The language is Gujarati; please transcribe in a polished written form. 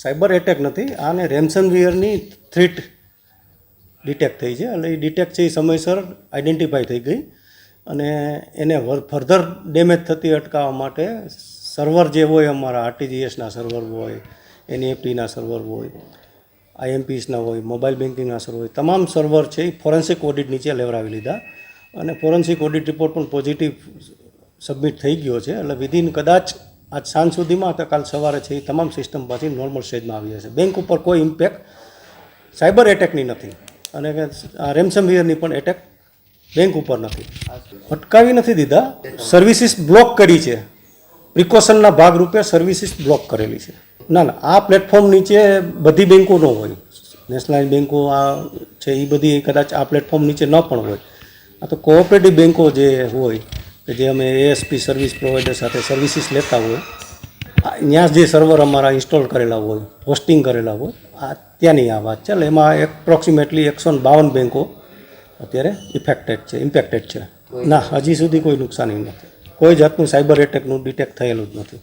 સાયબર એટેક નથી, આને રેન્સમવેરની થ્રેટ ડિટેક્ટ થઈ છે. એટલે એ ડિટેક્ટ છે એ સમયસર આઈડેન્ટિફાઈ થઈ ગઈ અને એને ફર્ધર ડેમેજ થતી અટકાવવા માટે સર્વર જે હોય અમારા આરટીજીએસના સર્વર હોય, એનઈએફટીના સર્વર હોય, આઈએમપીસના હોય, મોબાઈલ બેન્કિંગના સર્વર હોય, તમામ સર્વર છે એ ફોરેન્સિક ઓડિટ નીચે લેવડાવી લીધા અને ફોરેન્સિક ઓડિટ રિપોર્ટ પણ પોઝિટિવ સબમિટ થઈ ગયો છે. એટલે વિધિન કદાચ આજ સાંજ સુધીમાં તો કાલ સવારે છે એ તમામ સિસ્ટમ પાછી નોર્મલ સ્ટેજમાં આવી જશે. બેંક ઉપર કોઈ ઇમ્પેક્ટ સાયબર એટેકની નથી અને રેન્સમવેરની પણ એટેક બેંક ઉપર નથી. અટકાવી નથી દીધા, સર્વિસીસ બ્લોક કરી છે. પ્રિકોશનના ભાગરૂપે સર્વિસીસ બ્લોક કરેલી છે. ના, આ પ્લેટફોર્મ નીચે બધી બેન્કો ન હોય. નેશનલાઇઝ બેન્કો આ છે એ બધી કદાચ આ પ્લેટફોર્મ નીચે ન પણ હોય. આ તો કોઓપરેટિવ બેન્કો જે હોય કે જે અમે એએસપી સર્વિસ પ્રોવાઈડર સાથે સર્વિસીસ લેતા હોય, ત્યાં જે સર્વર અમારા ઇન્સ્ટોલ કરેલા હોય, હોસ્ટિંગ કરેલા હોય, આ ત્યાંની આ વાત છે. એટલે એમાં એપ્રોક્સિમેટલી 152 બેન્કો અત્યારે ઇમ્પેક્ટેડ છે. ના, હજી સુધી કોઈ નુકસાની નથી. કોઈ જાતનું સાયબર એટેકનું ડિટેક્ટ થયેલું જ નથી.